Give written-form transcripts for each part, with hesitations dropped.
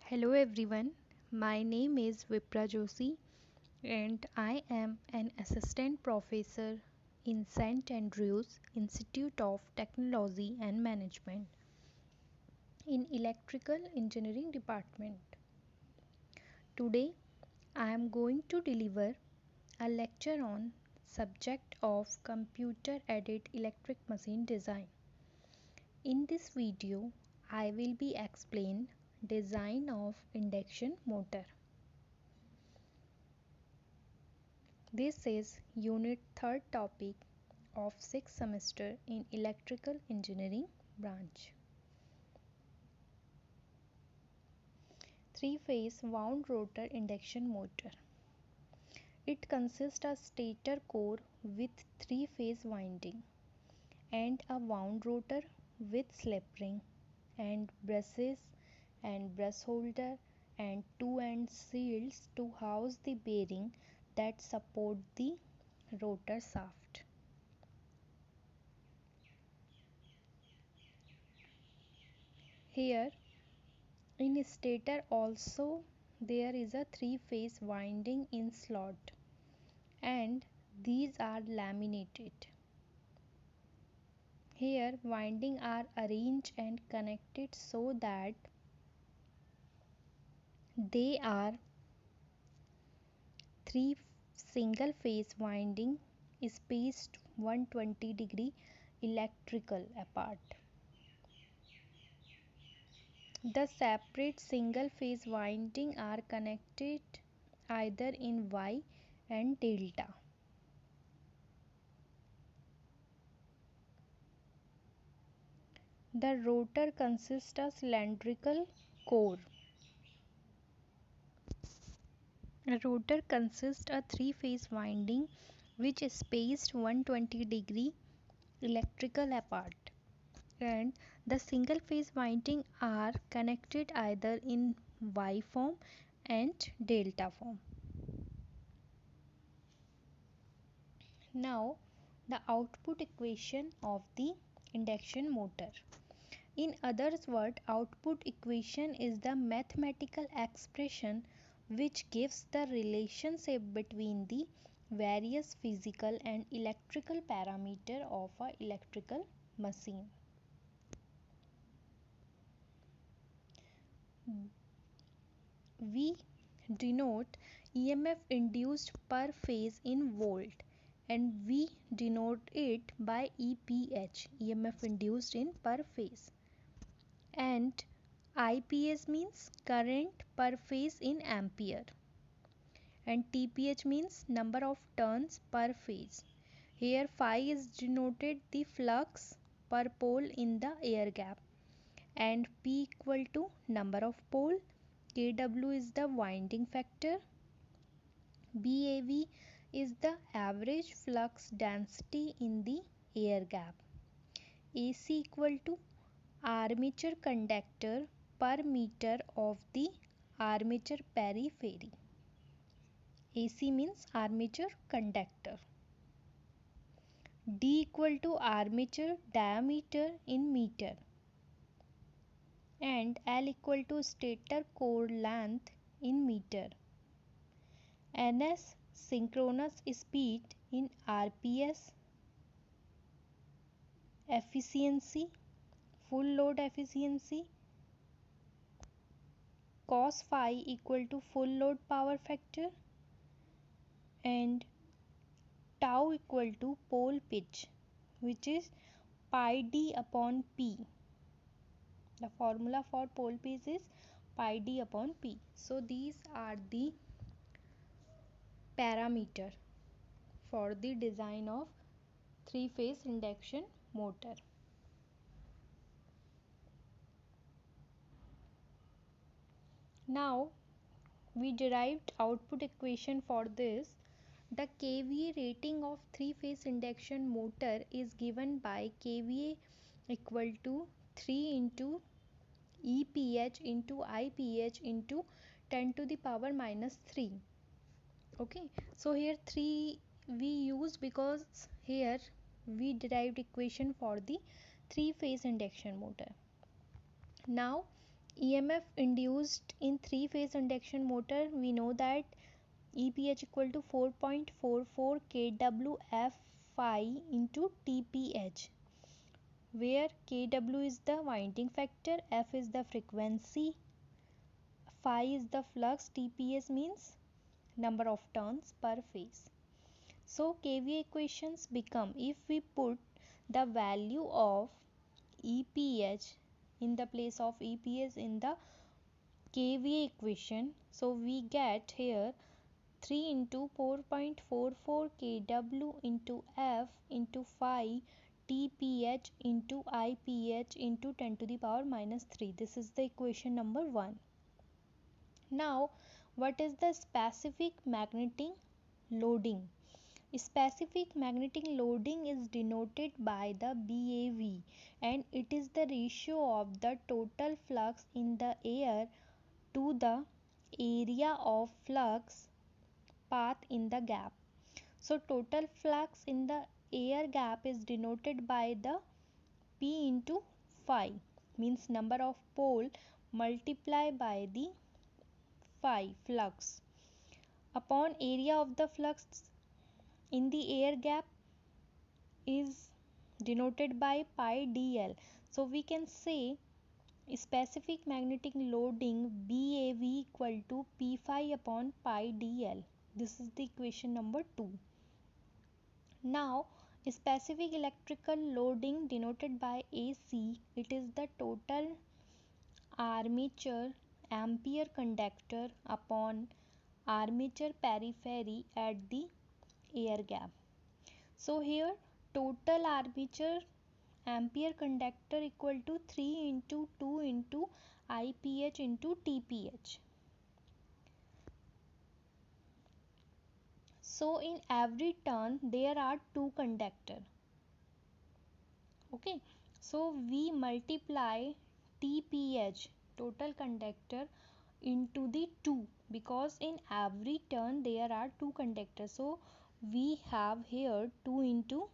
Hello everyone, my name is Vipra Joshi and I am an assistant professor in St. Andrews Institute of Technology and Management in Electrical Engineering Department. Today I am going to deliver a lecture on subject of computer aided electric machine design. In this video I will be explain design of induction motor. This is unit 3rd topic of 6th semester in electrical engineering branch. Three-phase wound rotor induction motor. It consists of stator core with three-phase winding and a wound rotor with slip ring and brushes and brush holder and two end shields to house the bearing that support the rotor shaft. Here in stator also there is a three-phase winding in slot and these are laminated. Here winding are arranged and connected so that they are three single phase winding spaced 120-degree electrical apart. The separate single phase winding are connected either in Y and delta. The rotor consists of cylindrical core. A rotor consists of three-phase winding which is spaced 120-degree electrical apart, and the single phase winding are connected either in Y form and delta form. Now the output equation of the induction motor. In other words, output equation is the mathematical expression which gives the relationship between the various physical and electrical parameter of a electrical machine. We denote EMF induced per phase in volt and we denote it by EPH, EMF induced in per phase, and IPS means current per phase in ampere and TPH means number of turns per phase. Here phi is denoted the flux per pole in the air gap and P equal to number of pole, kW is the winding factor, BAV is the average flux density in the air gap, AC equal to armature conductor per meter of the armature periphery. AC means armature conductor. D equal to armature diameter in meter and L equal to stator core length in meter. NS synchronous speed in RPS, efficiency, full load efficiency, cos phi equal to full load power factor and tau equal to pole pitch, which is pi d upon p. The formula for pole pitch is pi d upon p. So these are the parameter for the design of three-phase induction motor. Now we derived output equation for this. The kVA rating of three-phase induction motor is given by kVA equal to 3 into EPH into IPH into 10 to the power minus 3. Okay, so here 3 we use because here we derived equation for the three-phase induction motor. Now EMF induced in three-phase induction motor, we know that EPH equal to 4.44 kW Fi into TPH, where kW is the winding factor, F is the frequency, Phi is the flux, TPS means number of turns per phase. So KVA equations become, if we put the value of EPH in the place of EPS in the KVA equation, so we get here 3 into 4.44 kW into F into Phi TPH into IPH into 10 to the power minus 3. This is the equation number 1. Now, what is the specific magnetic loading? Specific magnetic loading is denoted by the BAV, and it is the ratio of the total flux in the air to the area of flux path in the gap. So total flux in the air gap is denoted by the P into phi, means number of pole multiplied by the phi flux upon area of the flux in the air gap is denoted by pi dl. So we can say specific magnetic loading BAV equal to P phi upon pi dl. This is the equation number 2. Now specific electrical loading denoted by AC, it is the total armature ampere conductor upon armature periphery at the air gap. So here total armature ampere conductor equal to 3 into 2 into IPH into TPH. So in every turn there are two conductors. Okay, so we multiply TPH total conductor into the 2, because in every turn there are two conductors. So we have here 2 into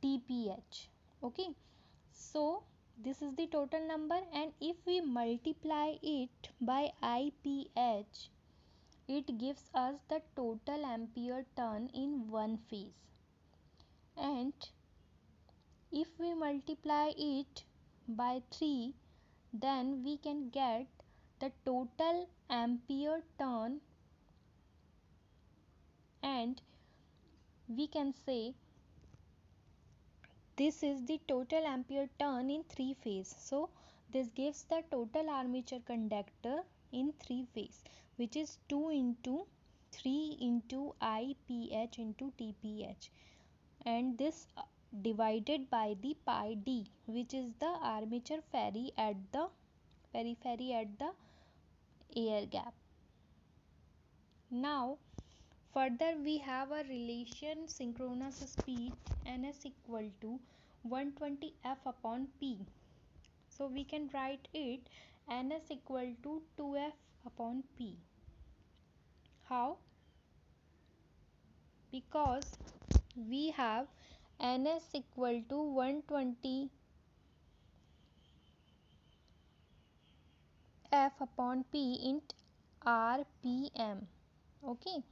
TPH. Okay, so this is the total number, and if we multiply it by IPH, it gives us the total ampere turn in one phase. And if we multiply it by 3, then we can get the total ampere turn, and we can say this is the total ampere turn in 3 phase. So this gives the total armature conductor in 3 phase, which is 2 into 3 into IPH into TPH, and this divided by the pi d, which is the armature periphery at the air gap. Now further we have a relation synchronous speed ns equal to 120 f upon p. So we can write it ns equal to 2f upon p. How? Because we have ns equal to 120 f upon p in rpm. Okay,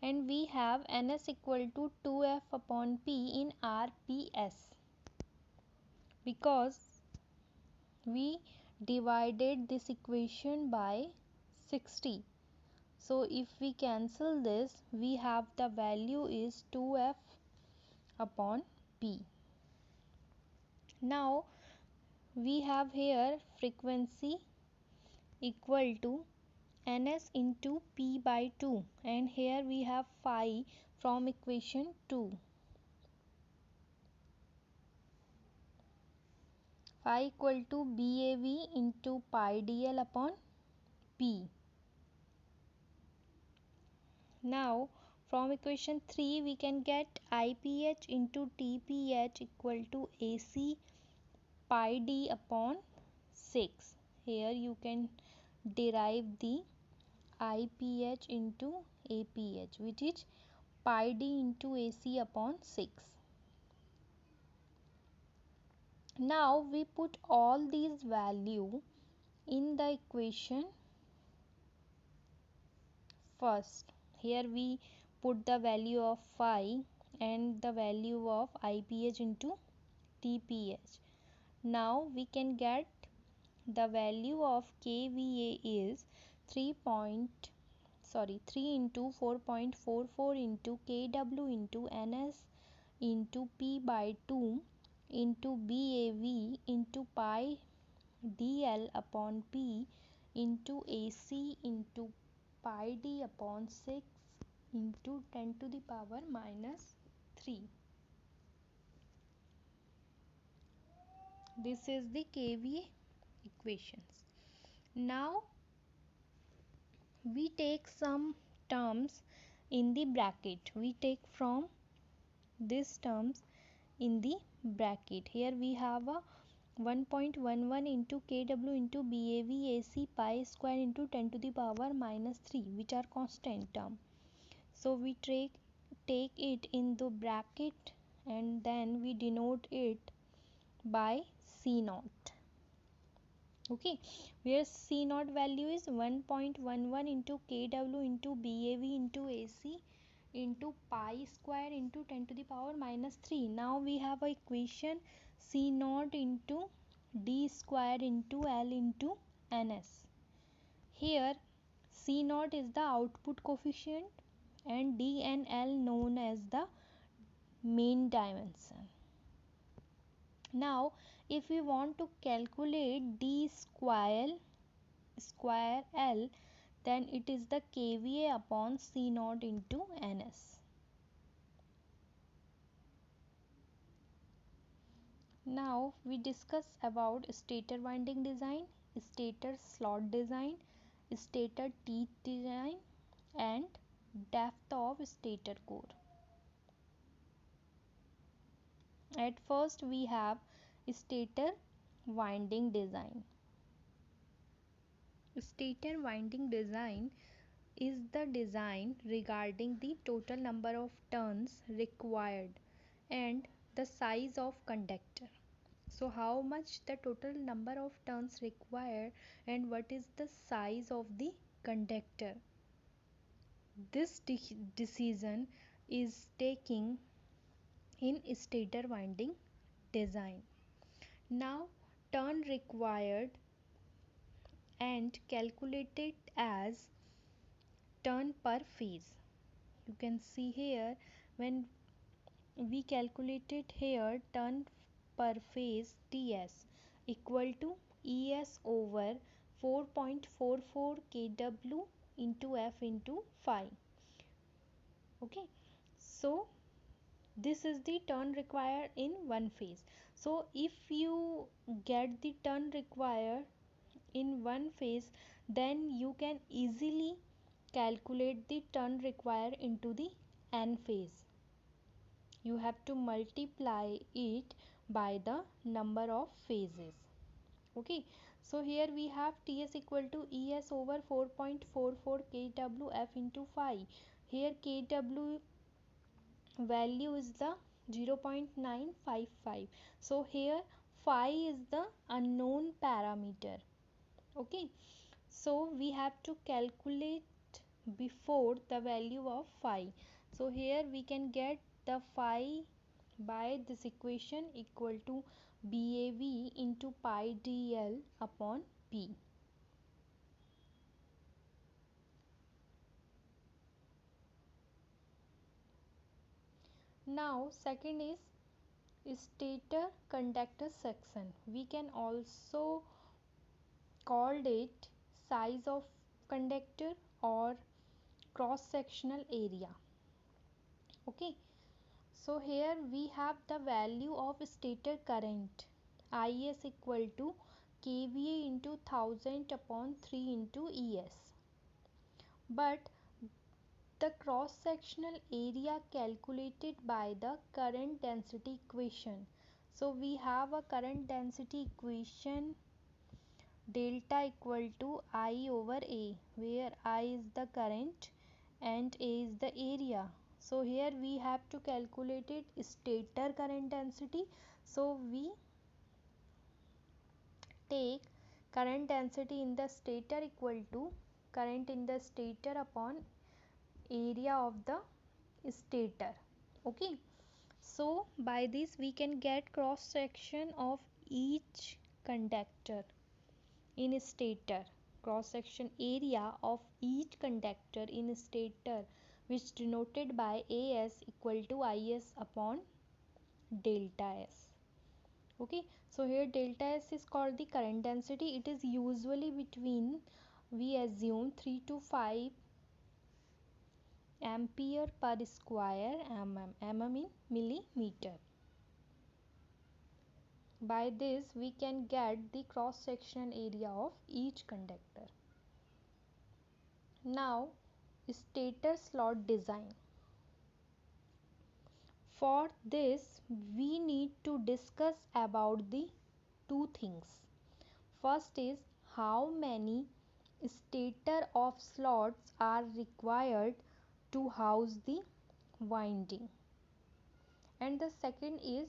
and we have ns equal to 2f upon p in rps, because we divided this equation by 60. So if we cancel this, we have the value is 2f upon p. Now we have here frequency equal to ns into p by 2, and here we have phi from equation 2. Phi equal to BAV into pi dl upon p. Now from equation 3 we can get IPH into TPH equal to AC pi d upon 6. Here you can derive the IPH into APH, which is pi d into AC upon 6. Now we put all these value in the equation first, here we put the value of phi and the value of IPH into TPH. Now we can get the value of kVA is 3 into 4.44 into kW into ns into P by 2 into BAV into pi dl upon P into AC into pi d upon 6 into 10 to the power minus 3. This is the kVA equations. Now we take some terms in the bracket. We take from these terms in the bracket. Here we have a 1.11 into kW into BAV AC pi square into 10 to the power minus 3, which are constant term. So we take it in the bracket and then we denote it by C naught. Okay, where C naught value is 1.11 into kW into BAV into AC into pi square into 10 to the power minus 3. Now we have a equation C naught into D square into L into NS. Here C naught is the output coefficient and D and L known as the main dimension. Now if we want to calculate D square L, then it is the kVA upon C naught into NS. Now we discuss about stator winding design, stator slot design, stator teeth design and depth of stator core. At first we have stator winding design. Stator winding design is the design regarding the total number of turns required and the size of conductor. So how much the total number of turns required and what is the size of the conductor. This decision is taking in stator winding design. Now turn required and calculated as turn per phase. You can see here when we calculated here turn per phase TS equal to ES over 4.44 kW into F into phi. Okay, so this is the turn required in one phase. So if you get the turn required in one phase, then you can easily calculate the turn required into the n phase. You have to multiply it by the number of phases. Okay, so here we have TS equal to ES over 4.44 kW F into phi. Here kW value is the 0.955. So here phi is the unknown parameter. Okay, so we have to calculate before the value of phi. So here we can get the phi by this equation equal to BAV into pi dl upon P. Now second is stator conductor section. We can also called it size of conductor or cross sectional area. Okay, so here we have the value of stator current is equal to kVA into 1000 upon 3 into ES, but the cross sectional area calculated by the current density equation. So we have a current density equation delta equal to I over A, where I is the current and A is the area. So here we have to calculate it stator current density. So we take current density in the stator equal to current in the stator upon area of the stator. Okay, so by this we can get cross section of each conductor in stator, cross section area of each conductor in stator, which denoted by as equal to is upon delta s. Okay, so here delta s is called the current density. It is usually between, we assume, 3 to 5 ampere per square mm in millimeter. By this we can get the cross section area of each conductor. Now stator slot design. For this we need to discuss about the two things. First is how many stator of slots are required to house the winding, and the second is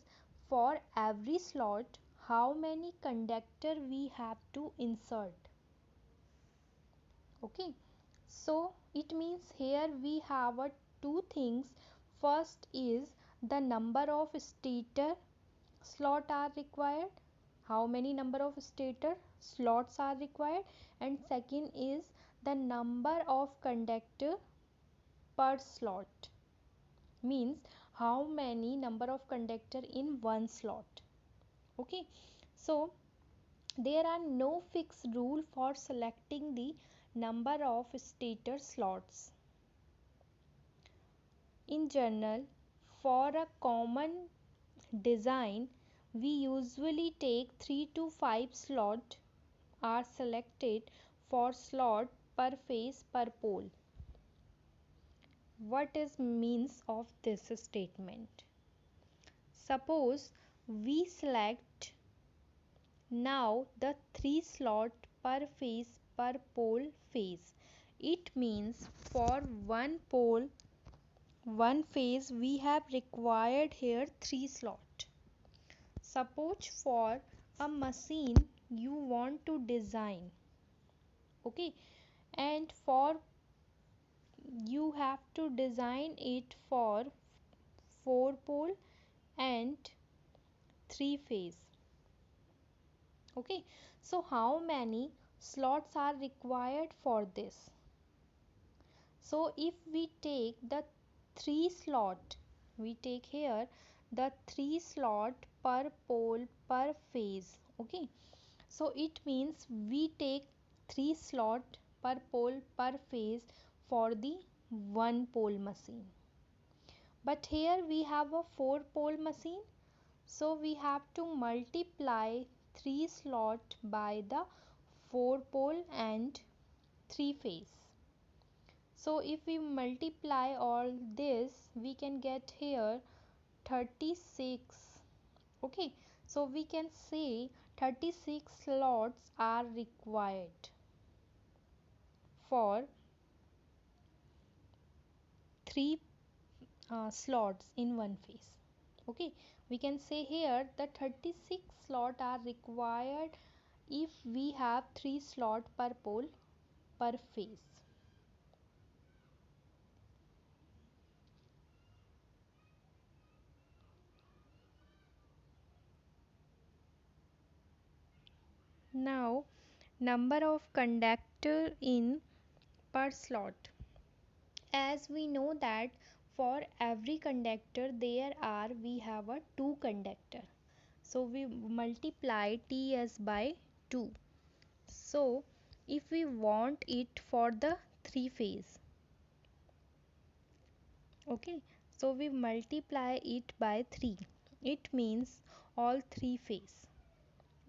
for every slot how many conductor we have to insert. Okay, so it means here we have two things. First is the number of stator slot are required, how many number of stator slots are required, and second is the number of conductor per slot, means how many number of conductor in one slot. Okay, so there are no fixed rule for selecting the number of stator slots. In general, for a common design, we usually take 3 to 5 slots are selected for slot per phase per pole. What is means of this statement? Suppose we select now the 3 slot per phase per pole phase. It means for one pole, one phase, we have required here 3 slot. Suppose for a machine you want to design, okay, and for you have to design it for 4 pole and 3 phase. Okay, so how many slots are required for this? So if we take the 3 slot, we take here the 3 slot per pole per phase. Okay, so it means we take 3 slot per pole per phase for the one pole machine. But here we have a 4 pole machine, so we have to multiply 3 slot by the 4 pole and 3 phase. So if we multiply all this, we can get here 36. Okay, so we can say 36 slots are required for 3 slots in one phase. Okay, we can say here the 36 slots are required if we have 3 slots per pole per phase. Now number of conductor in per slot. As we know that for every conductor there are we have a 2 conductor, so we multiply ts by 2. So if we want it for the 3 phase, okay, so we multiply it by 3. It means all 3 phase.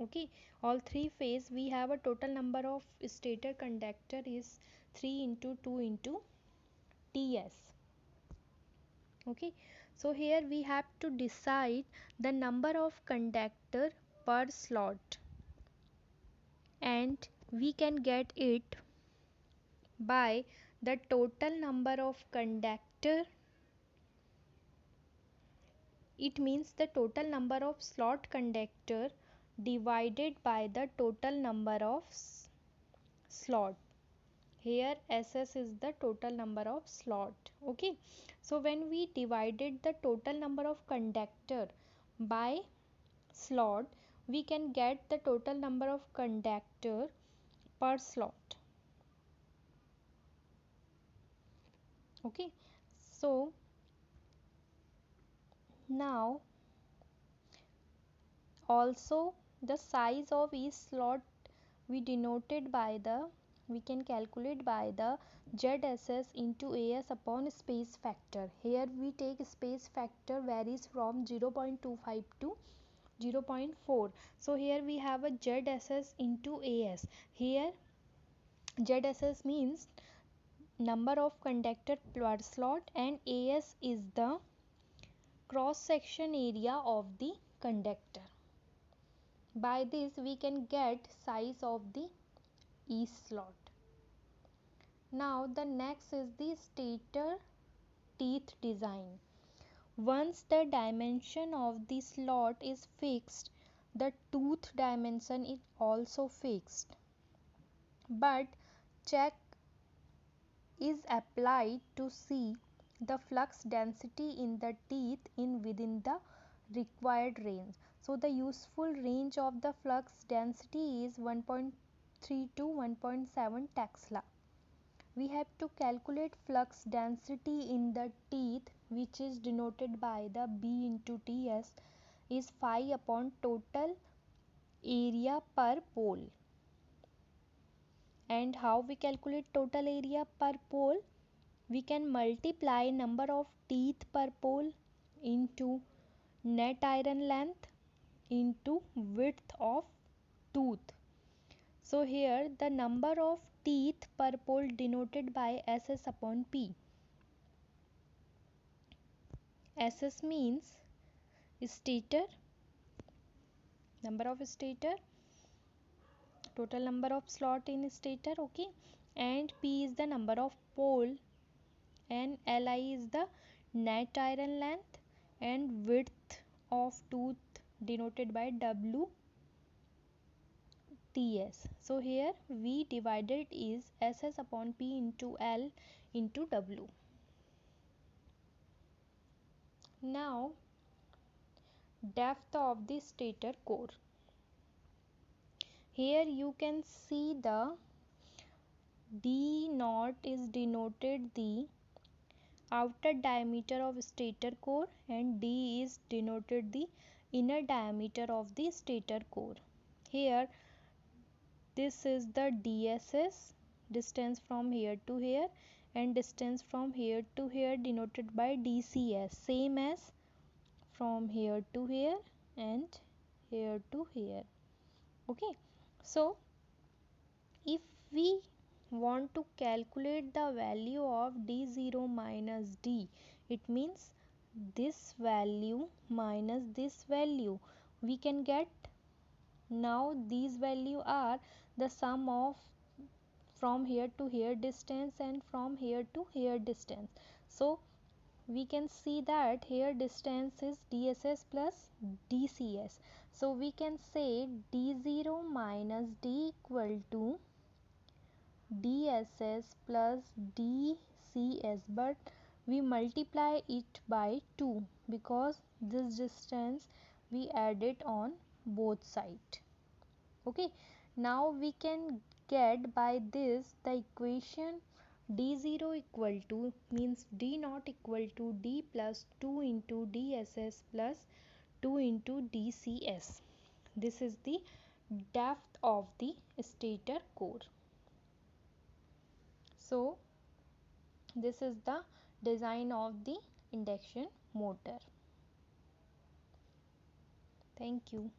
Okay, all 3 phase we have a total number of stator conductor is 3 into 2 into ts. Okay, so here we have to decide the number of conductor per slot, and we can get it by the total number of conductor. It means the total number of slot conductor divided by the total number of slot. Here SS is the total number of slot. Okay, so when we divided the total number of conductor by slot, we can get the total number of conductor per slot. Okay, so now also the size of each slot we denoted by the, we can calculate by the ZSS into AS upon space factor. Here we take space factor varies from 0.25 to 0.4. So here we have a ZSS into AS. Here ZSS means number of conductor per slot and AS is the cross section area of the conductor. By this we can get size of the each slot. Now the next is the stator teeth design. Once the dimension of the slot is fixed, the tooth dimension is also fixed. But check is applied to see the flux density in the teeth in within the required range. So the useful range of the flux density is 1.3 to 1.7 Tesla. We have to calculate flux density in the teeth, which is denoted by the B into Ts, is phi upon total area per pole. And how we calculate total area per pole? We can multiply number of teeth per pole into net iron length into width of tooth. So here the number of teeth per pole denoted by SS upon P. SS means stator, number of stator, total number of slot in stator, okay, and P is the number of pole, and Li is the net iron length, and width of tooth denoted by W Ts. So here we divided is SS upon P into L into W. Now depth of the stator core. Here you can see the D naught is denoted the outer diameter of stator core and D is denoted the inner diameter of the stator core. Here this is the DSS, distance from here to here, and distance from here to here denoted by DCS, same as from here to here and here to here. Okay, so if we want to calculate the value of D0 minus D, it means this value minus this value, we can get, now these value are the sum of from here to here distance and from here to here distance. So we can see that here distance is DSS plus DCS. So we can say D0 minus D equal to DSS plus DCS, but we multiply it by 2 because this distance we added on both sides. Okay, now we can get by this the equation D0 equal to, means D naught equal to D plus 2 into DSS plus 2 into DCS. This is the depth of the stator core. So this is the design of the induction motor. Thank you.